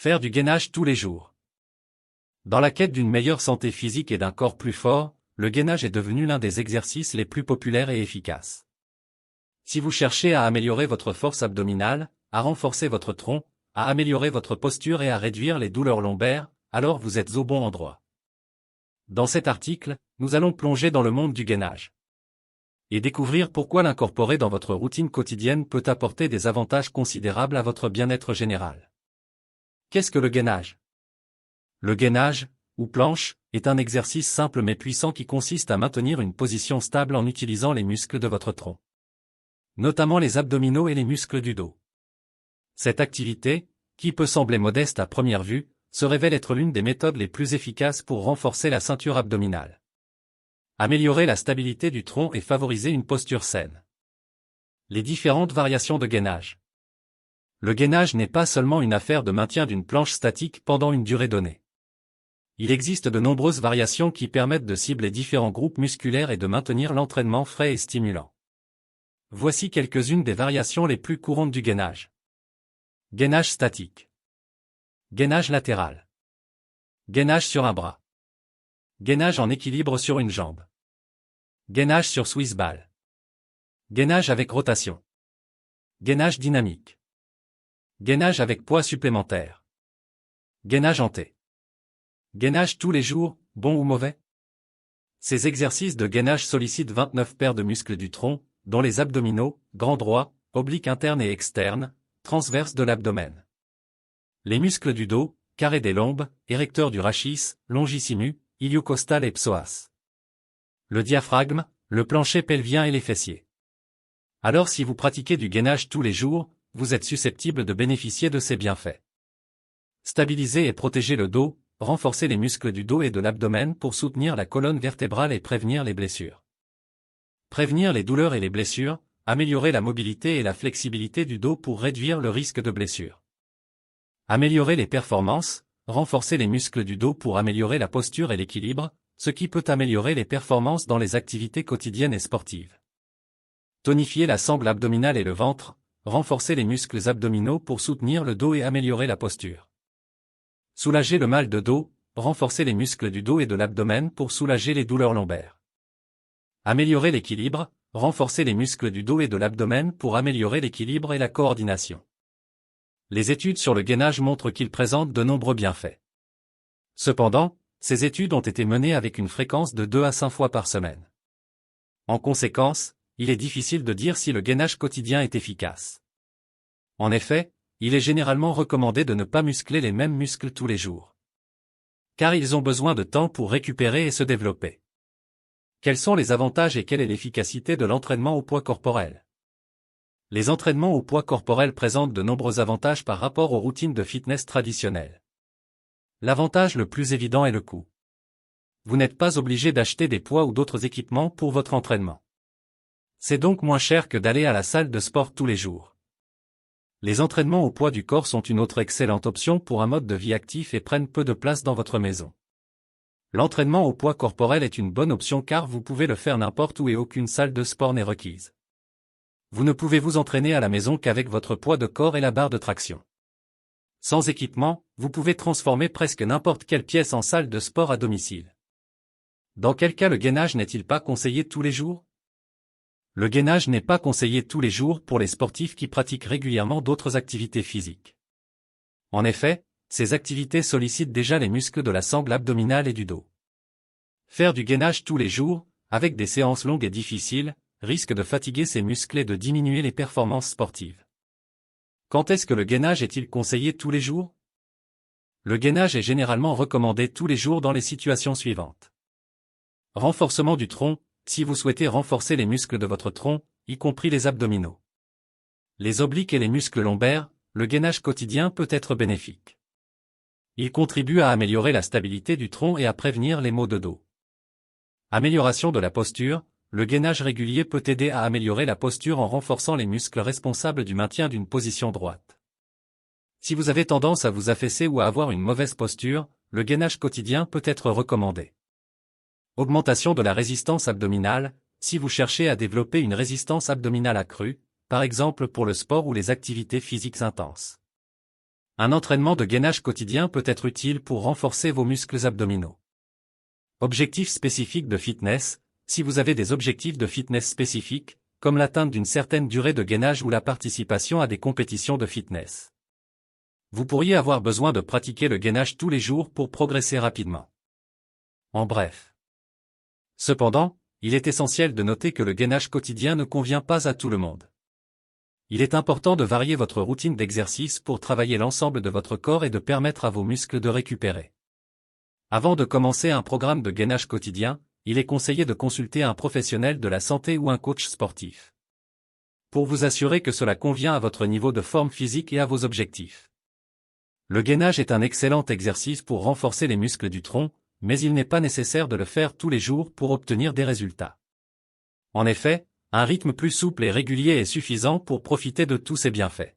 Faire du gainage tous les jours. Dans la quête d'une meilleure santé physique et d'un corps plus fort, le gainage est devenu l'un des exercices les plus populaires et efficaces. Si vous cherchez à améliorer votre force abdominale, à renforcer votre tronc, à améliorer votre posture et à réduire les douleurs lombaires, alors vous êtes au bon endroit. Dans cet article, nous allons plonger dans le monde du gainage et découvrir pourquoi l'incorporer dans votre routine quotidienne peut apporter des avantages considérables à votre bien-être général. Qu'est-ce que le gainage? Le gainage, ou planche, est un exercice simple mais puissant qui consiste à maintenir une position stable en utilisant les muscles de votre tronc, notamment les abdominaux et les muscles du dos. Cette activité, qui peut sembler modeste à première vue, se révèle être l'une des méthodes les plus efficaces pour renforcer la ceinture abdominale, améliorer la stabilité du tronc et favoriser une posture saine. Les différentes variations de gainage. Le gainage n'est pas seulement une affaire de maintien d'une planche statique pendant une durée donnée. Il existe de nombreuses variations qui permettent de cibler différents groupes musculaires et de maintenir l'entraînement frais et stimulant. Voici quelques-unes des variations les plus courantes du gainage. Gainage statique. Gainage latéral. Gainage sur un bras. Gainage en équilibre sur une jambe. Gainage sur Swiss ball. Gainage avec rotation. Gainage dynamique. Gainage avec poids supplémentaire. Gainage en T. Gainage tous les jours, bon ou mauvais? Ces exercices de gainage sollicitent 29 paires de muscles du tronc, dont les abdominaux, grand droit, oblique interne et externe, transverse de l'abdomen. Les muscles du dos, carré des lombes, érecteur du rachis, longissimus, iliocostal et psoas. Le diaphragme, le plancher pelvien et les fessiers. Alors si vous pratiquez du gainage tous les jours, vous êtes susceptible de bénéficier de ces bienfaits. Stabiliser et protéger le dos, renforcer les muscles du dos et de l'abdomen pour soutenir la colonne vertébrale et prévenir les blessures. Prévenir les douleurs et les blessures, améliorer la mobilité et la flexibilité du dos pour réduire le risque de blessure. Améliorer les performances, renforcer les muscles du dos pour améliorer la posture et l'équilibre, ce qui peut améliorer les performances dans les activités quotidiennes et sportives. Tonifier la sangle abdominale et le ventre, renforcer les muscles abdominaux pour soutenir le dos et améliorer la posture. Soulager le mal de dos, renforcer les muscles du dos et de l'abdomen pour soulager les douleurs lombaires. Améliorer l'équilibre, renforcer les muscles du dos et de l'abdomen pour améliorer l'équilibre et la coordination. Les études sur le gainage montrent qu'il présente de nombreux bienfaits. Cependant, ces études ont été menées avec une fréquence de 2 à 5 fois par semaine. En conséquence, il est difficile de dire si le gainage quotidien est efficace. En effet, il est généralement recommandé de ne pas muscler les mêmes muscles tous les jours, car ils ont besoin de temps pour récupérer et se développer. Quels sont les avantages et quelle est l'efficacité de l'entraînement au poids corporel? Les entraînements au poids corporel présentent de nombreux avantages par rapport aux routines de fitness traditionnelles. L'avantage le plus évident est le coût. Vous n'êtes pas obligé d'acheter des poids ou d'autres équipements pour votre entraînement. C'est donc moins cher que d'aller à la salle de sport tous les jours. Les entraînements au poids du corps sont une autre excellente option pour un mode de vie actif et prennent peu de place dans votre maison. L'entraînement au poids corporel est une bonne option car vous pouvez le faire n'importe où et aucune salle de sport n'est requise. Vous ne pouvez vous entraîner à la maison qu'avec votre poids de corps et la barre de traction. Sans équipement, vous pouvez transformer presque n'importe quelle pièce en salle de sport à domicile. Dans quel cas le gainage n'est-il pas conseillé tous les jours? Le gainage n'est pas conseillé tous les jours pour les sportifs qui pratiquent régulièrement d'autres activités physiques. En effet, ces activités sollicitent déjà les muscles de la sangle abdominale et du dos. Faire du gainage tous les jours, avec des séances longues et difficiles, risque de fatiguer ces muscles et de diminuer les performances sportives. Quand est-ce que le gainage est-il conseillé tous les jours? Le gainage est généralement recommandé tous les jours dans les situations suivantes. Renforcement du tronc, si vous souhaitez renforcer les muscles de votre tronc, y compris les abdominaux. Les obliques et les muscles lombaires, le gainage quotidien peut être bénéfique. Il contribue à améliorer la stabilité du tronc et à prévenir les maux de dos. Amélioration de la posture, le gainage régulier peut aider à améliorer la posture en renforçant les muscles responsables du maintien d'une position droite. Si vous avez tendance à vous affaisser ou à avoir une mauvaise posture, le gainage quotidien peut être recommandé. Augmentation de la résistance abdominale, si vous cherchez à développer une résistance abdominale accrue, par exemple pour le sport ou les activités physiques intenses. Un entraînement de gainage quotidien peut être utile pour renforcer vos muscles abdominaux. Objectifs spécifiques de fitness. Si vous avez des objectifs de fitness spécifiques, comme l'atteinte d'une certaine durée de gainage ou la participation à des compétitions de fitness, vous pourriez avoir besoin de pratiquer le gainage tous les jours pour progresser rapidement. En bref. Cependant, il est essentiel de noter que le gainage quotidien ne convient pas à tout le monde. Il est important de varier votre routine d'exercice pour travailler l'ensemble de votre corps et de permettre à vos muscles de récupérer. Avant de commencer un programme de gainage quotidien, il est conseillé de consulter un professionnel de la santé ou un coach sportif, pour vous assurer que cela convient à votre niveau de forme physique et à vos objectifs. Le gainage est un excellent exercice pour renforcer les muscles du tronc, mais il n'est pas nécessaire de le faire tous les jours pour obtenir des résultats. En effet, un rythme plus souple et régulier est suffisant pour profiter de tous ses bienfaits.